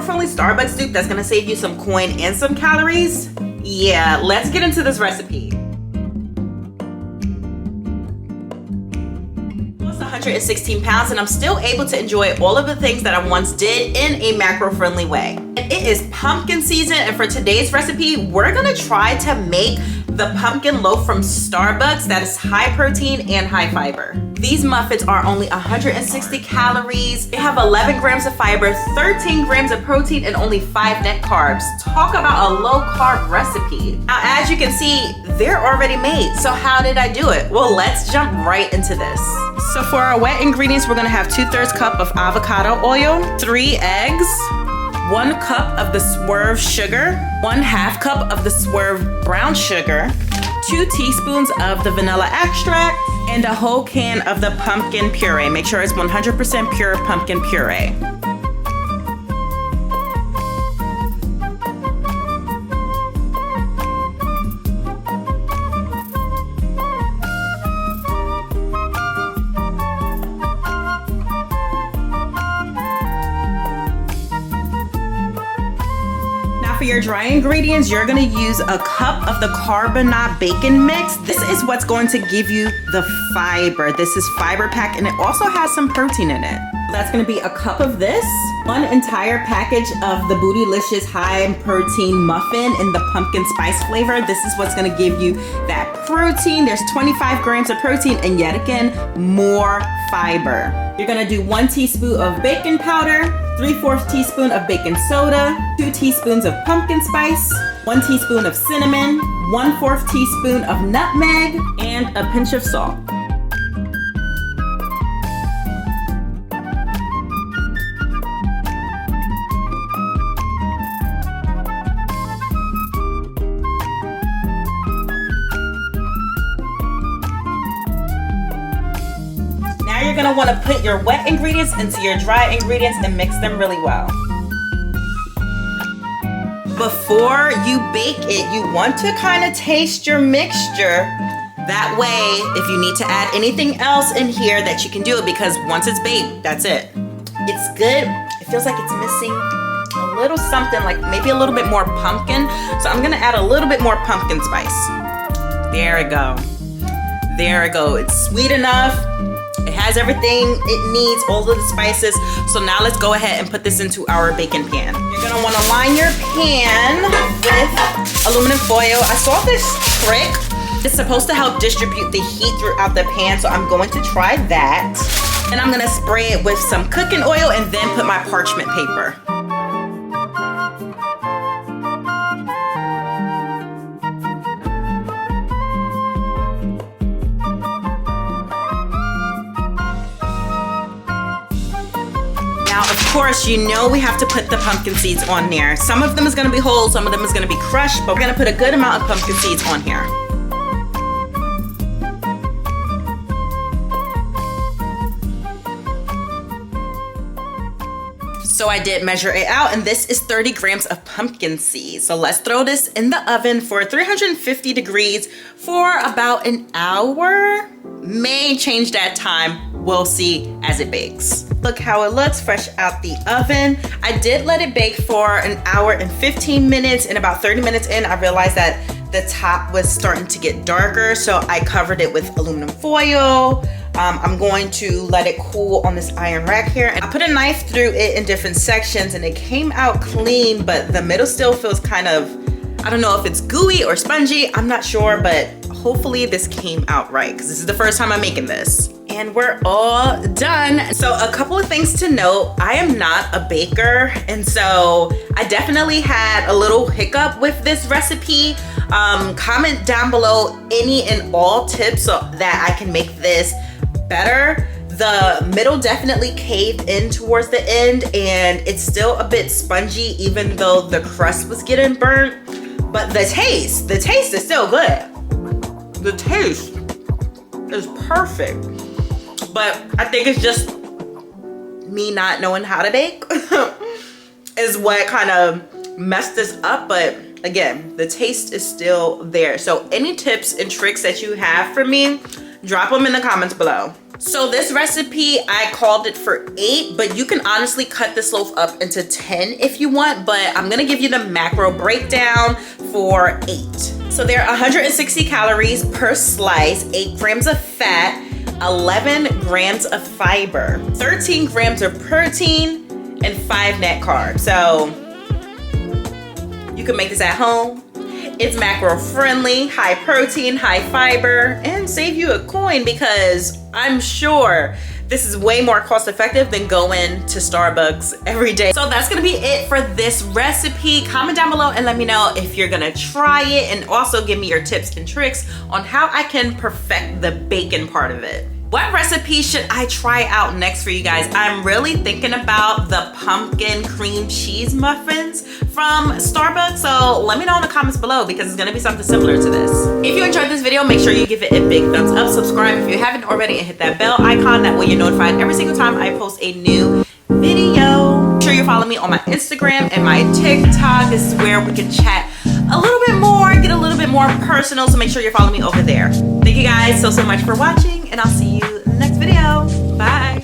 macro-friendly Starbucks dupe that's gonna save you some coin and some calories? Yeah, let's get into this recipe. 116 pounds and I'm still able to enjoy all of the things that I once did in a macro-friendly way. It is pumpkin season, and for today's recipe, we're gonna try to make the pumpkin loaf from Starbucks that is high protein and high fiber. These muffins are only 160 calories. They have 11 grams of fiber, 13 grams of protein, and only 5 net carbs. Talk about a low carb recipe. Now, as you can see, they're already made. So how did I do it? Well, let's jump right into this. So for our wet ingredients, we're gonna have 2/3 cup of avocado oil, 3 eggs, 1 cup of the swerve sugar, 1/2 cup of the swerve brown sugar, 2 teaspoons of the vanilla extract, and a whole can of the pumpkin puree. Make sure it's 100% pure pumpkin puree. For your dry ingredients, you're gonna use a cup of the Carb bacon mix. This is what's going to give you the fiber. This is fiber pack, and it also has some protein in it. That's gonna be a cup of this, 1 entire package of the Bootylicious high protein muffin in the pumpkin spice flavor. This is what's gonna give you that protein. There's 25 grams of protein, and yet again, more fiber. You're gonna do 1 teaspoon of baking powder, 3/4 teaspoon of baking soda, 2 teaspoons of pumpkin spice, 1 teaspoon of cinnamon, 1/4 teaspoon of nutmeg, and a pinch of salt. You're gonna wanna put your wet ingredients into your dry ingredients and mix them really well. Before you bake it, you want to kind of taste your mixture. That way, if you need to add anything else in here, that you can do it, because once it's baked, that's it. It's good. It feels like it's missing a little something, like maybe a little bit more pumpkin. So I'm gonna add a little bit more pumpkin spice. There we go. There we go. It's sweet enough. It has everything it needs, all of the spices. So now let's go ahead and put this into our baking pan. You're gonna wanna line your pan with aluminum foil. I saw this trick. It's supposed to help distribute the heat throughout the pan, so I'm going to try that. And I'm gonna spray it with some cooking oil and then put my parchment paper. Now, of course, you know we have to put the pumpkin seeds on there. Some of them is gonna be whole, some of them is gonna be crushed, but we're gonna put a good amount of pumpkin seeds on here. So I did measure it out, and this is 30 grams of pumpkin seeds. So let's throw this in the oven for 350 degrees for about an hour. May change that time. We'll see as it bakes. Look how it looks fresh out the oven. I did let it bake for an hour and 15 minutes, and about 30 minutes in, I realized that the top was starting to get darker, so I covered it with aluminum foil. I'm going to let it cool on this iron rack here. And I put a knife through it in different sections, and it came out clean, but the middle still feels kind of, I don't know if it's gooey or spongy, I'm not sure, but hopefully this came out right, because this is the first time I'm making this. And we're all done. So a couple of things to note, I am not a baker, and so I definitely had a little hiccup with this recipe. Comment down below any and all tips so that I can make this better. The middle definitely caved in towards the end, and it's still a bit spongy even though the crust was getting burnt. But the taste is still good. The taste is perfect. But I think it's just me not knowing how to bake is what kind of messed this up. But again, the taste is still there. So any tips and tricks that you have for me, drop them in the comments below. So this recipe, I called it for 8, but you can honestly cut this loaf up into 10 if you want, but I'm gonna give you the macro breakdown for 8. So there are 160 calories per slice, 8 grams of fat, 11 grams of fiber, 13 grams of protein, and 5 net carbs. So you can make this at home. It's macro friendly, high protein, high fiber, and save you a coin because I'm sure this is way more cost effective than going to Starbucks every day. So that's gonna be it for this recipe. Comment down below and let me know if you're gonna try it, and also give me your tips and tricks on how I can perfect the bacon part of it. What recipe should I try out next for you guys? I'm really thinking about the pumpkin cream cheese muffins from Starbucks. So let me know in the comments below because it's gonna be something similar to this. If you enjoyed this video, make sure you give it a big thumbs up, subscribe if you haven't already, and hit that bell icon. That way you're notified every single time I post a new video. Make sure you follow me on my Instagram and my TikTok. This is where we can chat a little bit more, get a little bit more personal, so make sure you're following me over there. Thank you guys so much for watching, and I'll see you in the next video. Bye.